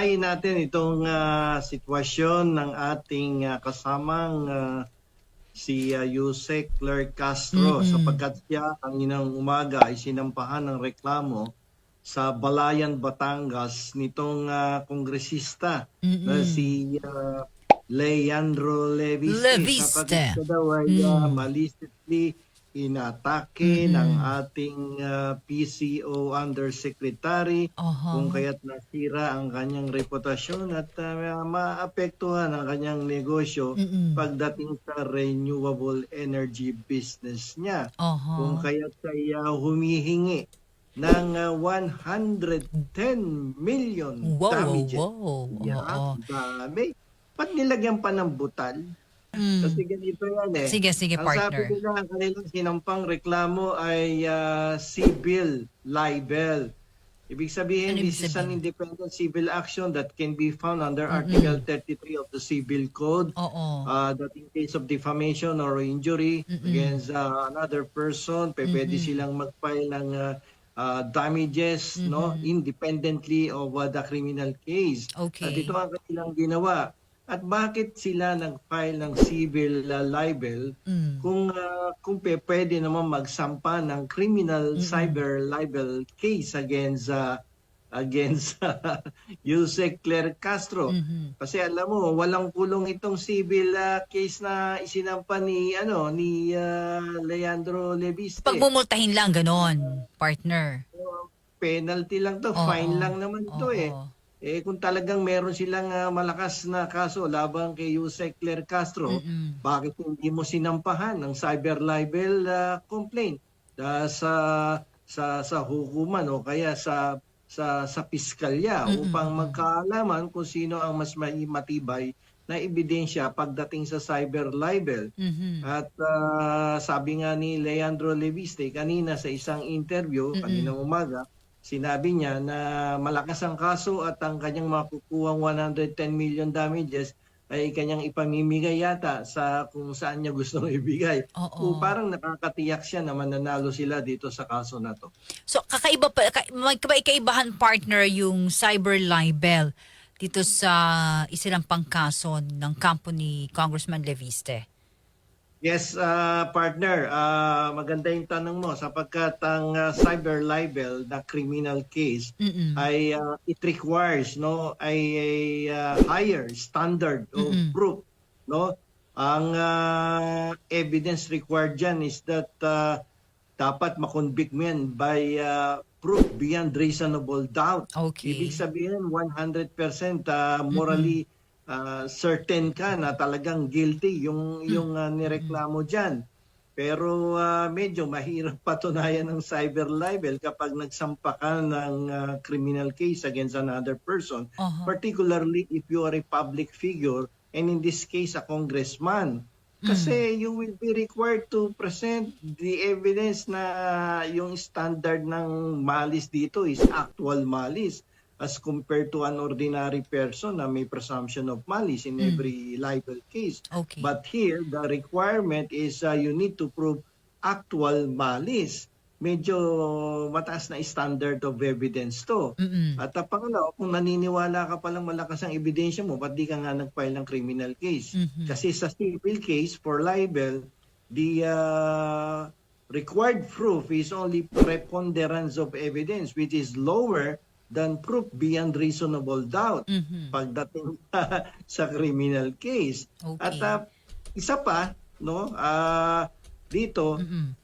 unahin natin itong sitwasyon ng ating kasamang si Yusek Claire Castro sapagkat siya kaninang umaga ay sinampahan ng reklamo sa Balayan, Batangas nitong kongresista na si Leandro Leviste sapagkat siya daw ay maliciously inatake ng ating PCO Undersecretary kung kaya't nasira ang kanyang reputasyon at maapektuhan ang kanyang negosyo pagdating sa renewable energy business niya. Kung kaya't siya humihingi ng 110 million damages. Dami. Ba't nilagyan pa ng butal? Kasi ganito yan eh. Sige, Ang partner. sabi nila, ang kanilang sinampang reklamo ay civil libel. Ibig sabihin, this is an independent civil action that can be found under Article 33 of the Civil Code. That in case of defamation or injury against another person, pwede silang mag-file ng damages independently of the criminal case. At ito ang kanilang ginawa. At bakit sila nag-file ng civil libel kung pwede naman magsampa ng criminal cyber libel case against Yusek Claire Castro? Kasi alam mo, walang kulong itong civil case na isinampa ni Leandro Leviste. Pagmumultahin lang ganon, partner. Penalty lang to, fine lang naman to eh. Kung talagang meron silang malakas na kaso laban kay Yusek Claire Castro, bakit hindi mo sinampahan ng cyber libel complaint sa hukuman o kaya sa piskalya upang magkaalaman kung sino ang mas matibay na ebidensya pagdating sa cyber libel. At sabi nga ni Leandro Leviste kanina sa isang interview, kaninang umaga, sinabi niya na malakas ang kaso at ang kanyang makukuhang 110 million damages ay kanyang ipamimigay yata sa kung saan niya gustong ibigay. Parang nakakatiyak siya na mananalo sila dito sa kaso na to. So kakaiba pa, may kakaibahan, partner, yung cyber libel dito sa isinampang kaso ng kampo ni Congressman Leviste. Yes, partner, maganda yung tanong mo sapagkat ang cyber libel na criminal case ay it requires a higher standard of proof, Ang evidence required diyan is that dapat makonvict mo yan by proof beyond reasonable doubt. Ibig sabihin 100% morally certain ka na talagang guilty yung nireklamo diyan. Pero medyo mahirap patunayan ng cyber libel kapag nagsampa ka ng criminal case against another person, particularly if you are a public figure and in this case a congressman. Kasi you will be required to present the evidence na yung standard ng malice dito is actual malice, as compared to an ordinary person na may presumption of malice in every libel case. But here, the requirement is you need to prove actual malice. Medyo mataas na standard of evidence to. At pangalawa, kung naniniwala ka palang malakas ang ebidensya mo, ba't di ka nga nag-file ng criminal case? Kasi sa civil case for libel, the required proof is only preponderance of evidence, which is lower than proof beyond reasonable doubt pagdating sa criminal case. At isa pa, dito,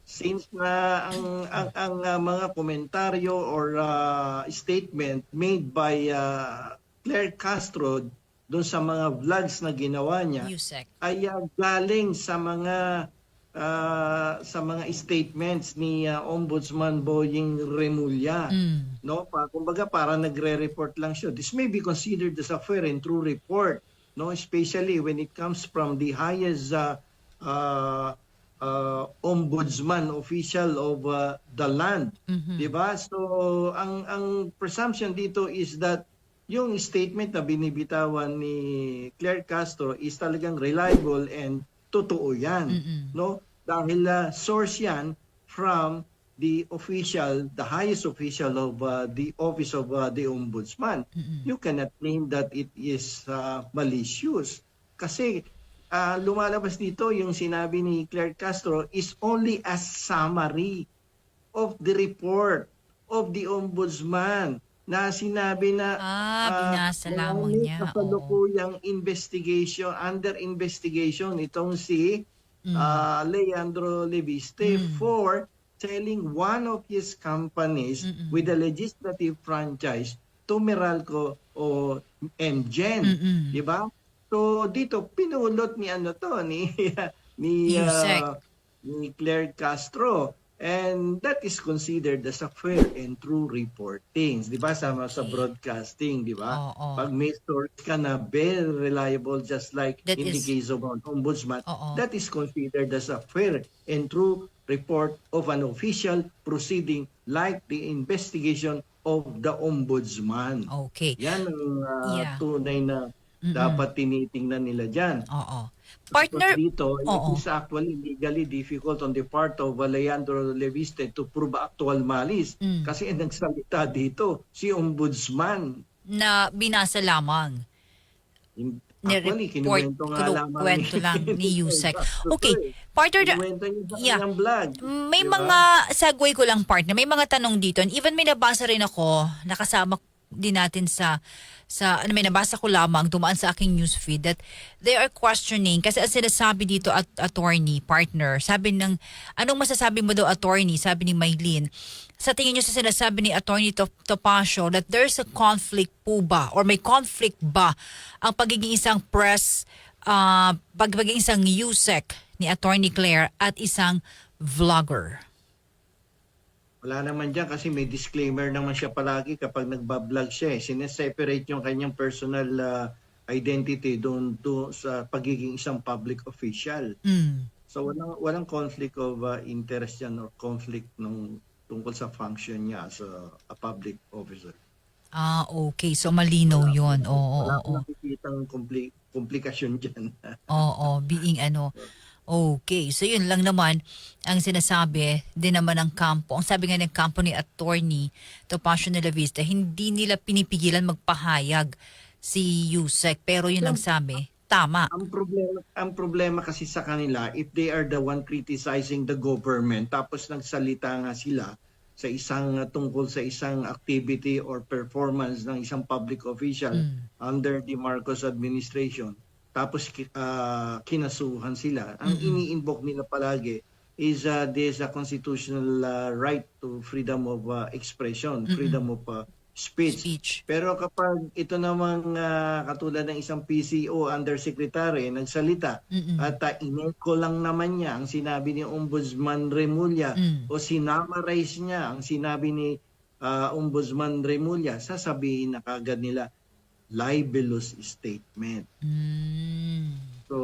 since na ang mga komentaryo or statement made by Claire Castro doon sa mga vlogs na ginawa niya ay galing sa mga statements ni Ombudsman Boying Remulla. Kumbaga parang nagre-report lang siya. This may be considered as a fair and true report, especially when it comes from the highest ombudsman official of the land. Diba? So ang presumption dito is that yung statement na binibitawan ni Claire Castro is talagang reliable and totoo yan. Dahil source yan from the highest official of the office of the ombudsman. You cannot claim that it is malicious. Kasi lumalabas dito yung sinabi ni Claire Castro is only a summary of the report of the ombudsman na sinabi na binasa lamang niya. kasalukuyang under investigation itong si Leandro Leviste for selling one of his companies with a legislative franchise to Meralco o MGen, di ba? So dito pinulot ni Yusek. ni Claire Castro, and that is considered as a fair and true reporting, di ba, sa broadcasting, di ba? Pag may source ka na very reliable, just like That in the is- case of an ombudsman, that is considered as a fair and true report of an official proceeding like the investigation of the ombudsman. Okay. Yan ang Yeah. tunay na dapat tinitingnan nila dyan. Oo. Partner, Partner, dito, oo. it is actually legally difficult on the part of Leandro Leviste to prove actual malice. Kasi nagsalita dito si ombudsman. na binasa lamang. Actually, kinuwento nga lamang Kwento lang ni Yusek. Castro Okay, partner, kinuwento niya sa yeah. kanyang vlog. May Diba? mga segue ko lang, partner. May mga tanong dito. And even may nabasa rin ako, nakasama din natin may nabasa ko lamang, dumaan sa aking newsfeed that they are questioning, kasi ang sinasabi dito at attorney, partner, sabi ng, anong masasabi mo daw, attorney, sabi ni Maylene, sa tingin nyo sa sinasabi ni attorney Topacio that there's a conflict po ba, or may conflict ba ang pagiging isang pagiging isang Yusek ni attorney Claire at isang vlogger? Wala naman dyan kasi may disclaimer naman siya palagi kapag nagbablog siya. Sineseparate yung kanyang personal identity doon sa pagiging isang public official. So walang conflict of interest yan or conflict tungkol sa function niya as a public officer. Okay. So malinaw yun. Wala akong nakikitang komplikasyon dyan. Being Okay, so yun lang naman ang sinasabi din naman ng kampo. Ang sabi nga ng kampo ni attorney Topacio de la Vista, hindi nila pinipigilan magpahayag si Yusek, pero yun lang sabi, tama. Ang problema kasi sa kanila, if they are the one criticizing the government, tapos nagsalita nga sila sa tungkol sa isang activity or performance ng isang public official under the Marcos administration, tapos kinasuhan sila. Ang ini-invoke nila palagi is there's a constitutional right to freedom of expression, freedom of speech. Pero kapag ito namang katulad ng isang PCO undersecretary nagsalita at ineko lang naman niya ang sinabi ni Ombudsman Remulla o sinamarize niya ang sinabi ni Ombudsman Remulla, sasabihin na kagad nila libelous statement. So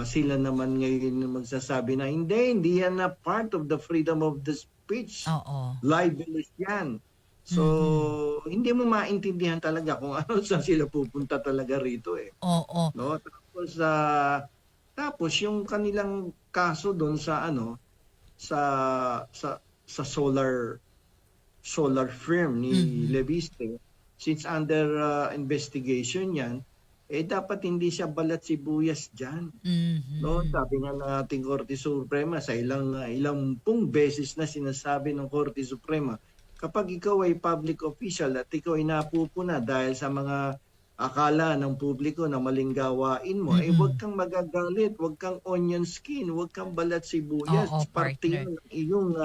sila naman ngayon magsasabi na hindi yan na part of the freedom of the speech. Libelous yan. So hindi mo maintindihan talaga kung ano saan sila pupunta talaga rito eh. No? Tapos yung kanilang kaso doon sa sa solar firm ni Leviste, since under investigation yan, dapat hindi siya balat sibuyas dyan. No? Sabi nga ng ating Korte Suprema, sa ilang pong beses na sinasabi ng Korte Suprema, kapag ikaw ay public official at ikaw ay napupuna dahil sa mga akala ng publiko na maling gawain mo, huwag kang magagalit, huwag kang onion skin, huwag kang balat sibuyas. Parte ng iyong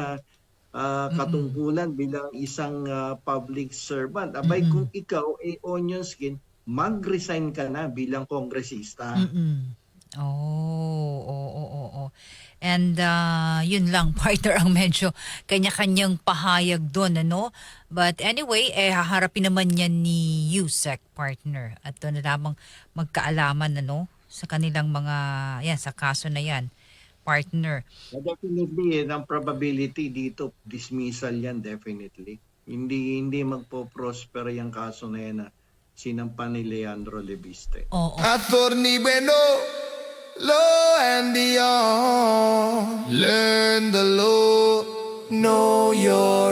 katungkulan bilang isang public servant. Abay, kung ikaw ay onion skin, mag-resign ka na bilang kongresista. And yun lang, partner, ang medyo kanya-kanyang pahayag doon, But anyway, haharapin naman yan ni Yusek, partner. At doon na lamang magkaalaman, sa kanilang sa kaso na yan, partner. Definitely, ang probability dito, dismissal yan, definitely. Hindi magpo-prosper yung kaso na yan na sinampa ni Leandro Leviste. Attorney Bueno, law and beyond. Learn the law, Know your